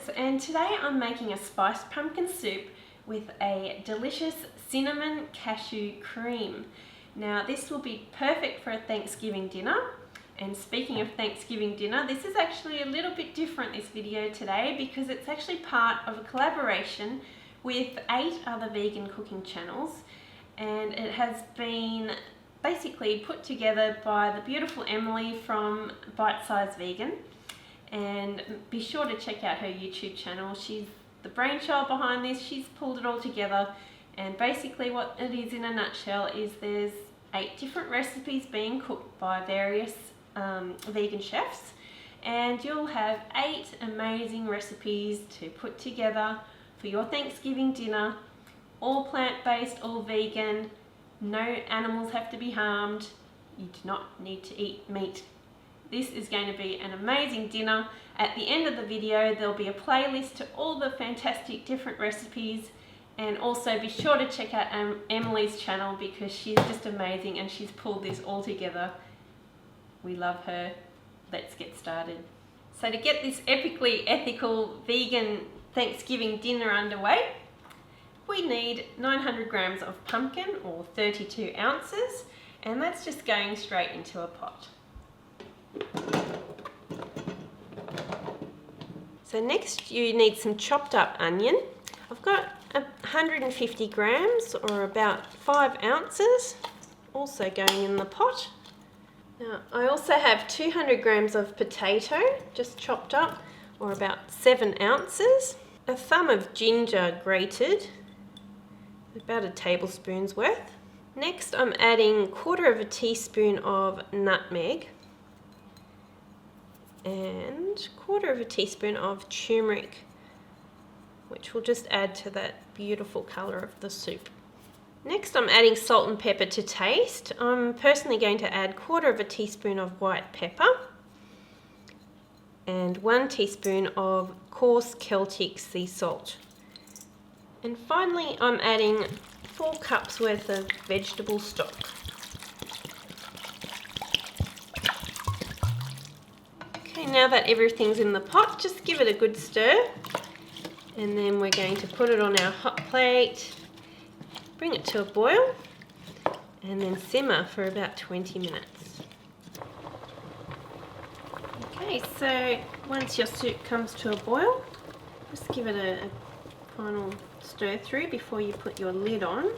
Plants, and today I'm making a spiced pumpkin soup with a delicious cinnamon cashew cream. Now this will be perfect for a Thanksgiving dinner. And speaking of Thanksgiving dinner, this is actually a little bit different, this video today, because it's actually part of a collaboration with 8 other vegan cooking channels, and it has been basically put together by the beautiful Emily from Bite Size Vegan. And be sure to check out her YouTube channel. She's the brainchild behind this. She's pulled it all together, and basically what it is in a nutshell is there's 8 different recipes being cooked by various vegan chefs, and you'll have 8 amazing recipes to put together for your Thanksgiving dinner. All plant-based, all vegan, no animals have to be harmed, you do not need to eat meat. This is going to be an amazing dinner. At the end of the video there'll be a playlist to all the fantastic different recipes, and also be sure to check out Emily's channel because she's just amazing and she's pulled this all together. We love her. Let's get started. So to get this epically ethical vegan Thanksgiving dinner underway, we need 900 grams of pumpkin, or 32 ounces, and that's just going straight into a pot. So next you need some chopped up onion. I've got 150 grams, or about 5 ounces, also going in the pot. Now, I also have 200 grams of potato, just chopped up, or about 7 ounces. A thumb of ginger grated, about a tablespoon's worth. Next I'm adding 1/4 teaspoon of nutmeg and 1/4 teaspoon of turmeric, which will just add to that beautiful colour of the soup. Next I'm adding salt and pepper to taste. I'm personally going to add 1/4 teaspoon of white pepper and 1 teaspoon of coarse Celtic sea salt. And finally I'm adding 4 cups worth of vegetable stock. Okay, now that everything's in the pot, just give it a good stir, and then we're going to put it on our hot plate, bring it to a boil, and then simmer for about 20 minutes. Okay, so once your soup comes to a boil, just give it a final stir through before you put your lid on.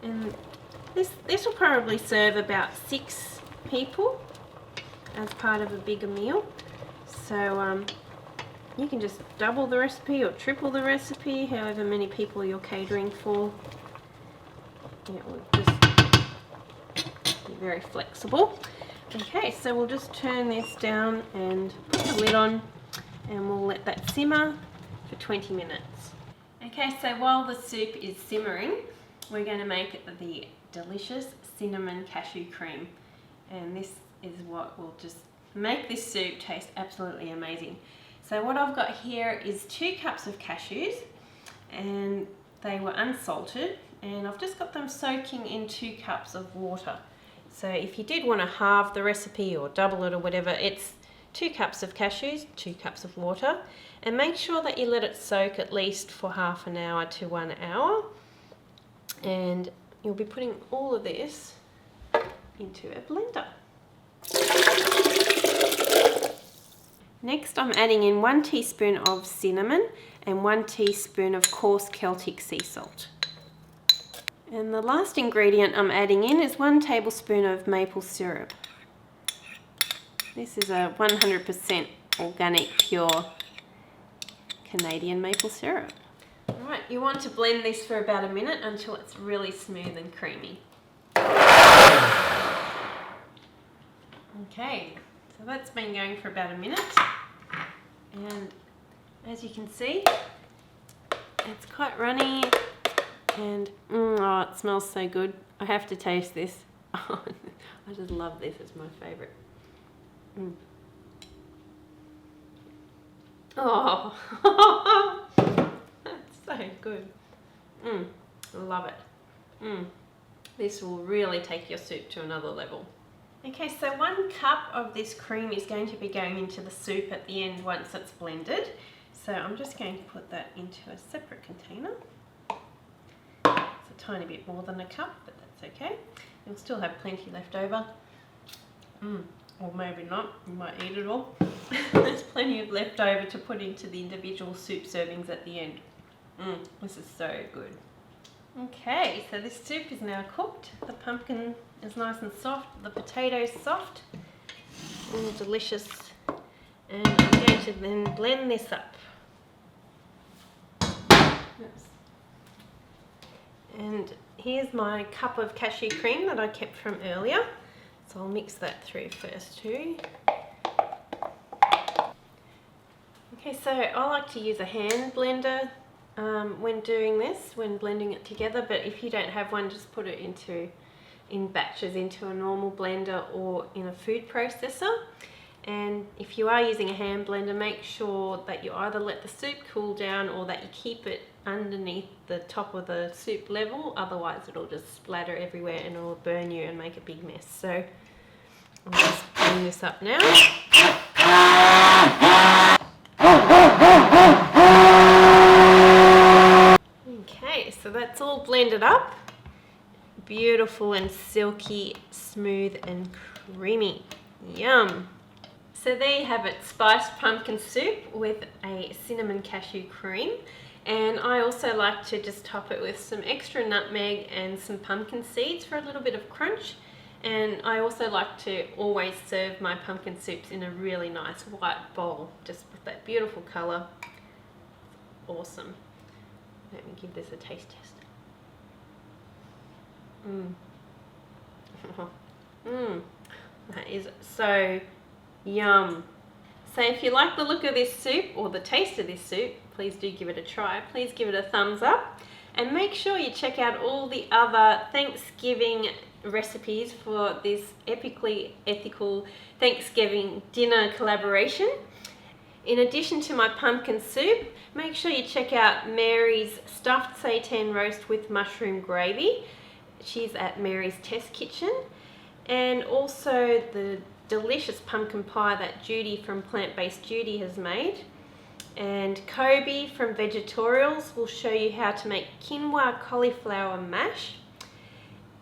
And this will probably serve about 6 people as part of a bigger meal. So you can just double the recipe or triple the recipe, however many people you're catering for. It will just be very flexible. Okay, so we'll just turn this down and put the lid on, and we'll let that simmer for 20 minutes. Okay, so while the soup is simmering, we're going to make the delicious cinnamon cashew cream, and this is what will just make this soup taste absolutely amazing. So what I've got here is 2 cups of cashews, and they were unsalted, and I've just got them soaking in 2 cups of water. So if you did want to halve the recipe or double it or whatever, it's 2 cups of cashews, 2 cups of water, and make sure that you let it soak at least for half an hour to 1 hour. And you'll be putting all of this into a blender. Next I'm adding in 1 teaspoon of cinnamon and 1 teaspoon of coarse Celtic sea salt. And the last ingredient I'm adding in is 1 tablespoon of maple syrup. This is a 100% organic, pure Canadian maple syrup. Alright, you want to blend this for about a minute until it's really smooth and creamy. Okay, so that's been going for about a minute, and as you can see, it's quite runny, and oh, it smells so good. I have to taste this. I just love this, it's my favourite. Oh, that's so good. Love it. This will really take your soup to another level. Okay, so 1 cup of this cream is going to be going into the soup at the end once it's blended. So I'm just going to put that into a separate container. It's a tiny bit more than a cup, but that's okay. You'll still have plenty left over. Or maybe not, you might eat it all. There's plenty of left over to put into the individual soup servings at the end. This is so good. Okay, so this soup is now cooked. The pumpkin is nice and soft, the potatoes soft, all delicious. And I'm going to then blend this up. Oops. And here's my cup of cashew cream that I kept from earlier. So I'll mix that through first too. Okay, so I like to use a hand blender when doing this, when blending it together, but if you don't have one, just put it in batches into a normal blender or in a food processor. And if you are using a hand blender, make sure that you either let the soup cool down or that you keep it underneath the top of the soup level, otherwise it'll just splatter everywhere and it'll burn you and make a big mess. So I'll just blend this up now. Okay, so that's all blended up. Beautiful and silky, smooth and creamy. Yum! So there you have it, spiced pumpkin soup with a cinnamon cashew cream. And I also like to just top it with some extra nutmeg and some pumpkin seeds for a little bit of crunch. And I also like to always serve my pumpkin soups in a really nice white bowl, just with that beautiful colour. Awesome. Let me give this a taste test. That is so yum. So if you like the look of this soup or the taste of this soup, please do give it a try. Please give it a thumbs up and make sure you check out all the other Thanksgiving recipes for this epically ethical Thanksgiving dinner collaboration. In addition to my pumpkin soup, make sure you check out Mary's stuffed seitan roast with mushroom gravy. She's at Mary's Test Kitchen. And also the delicious pumpkin pie that Judy from Plant-Based Judy has made. And Kobe from Vegetorials will show you how to make quinoa cauliflower mash.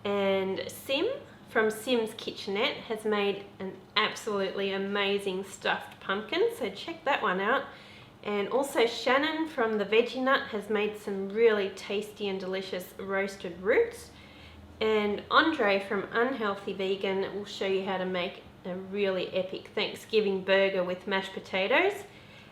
And Sim from Sim's Kitchenette has made an absolutely amazing stuffed pumpkin, so check that one out. And also Shannon from the Veggie Nut has made some really tasty and delicious roasted roots. And Andre from Unhealthy Vegan will show you how to make a really epic Thanksgiving burger with mashed potatoes.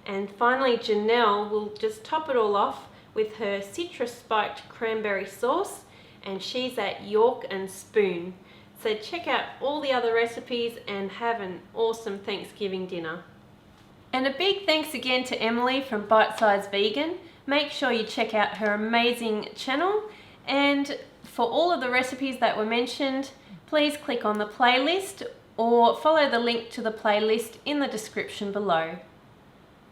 And finally Janelle will just top it all off with her citrus spiked cranberry sauce, and she's at York and Spoon. So check out all the other recipes and have an awesome Thanksgiving dinner. And a big thanks again to Emily from Bite Size Vegan. Make sure you check out her amazing channel, and for all of the recipes that were mentioned, please click on the playlist or follow the link to the playlist in the description below.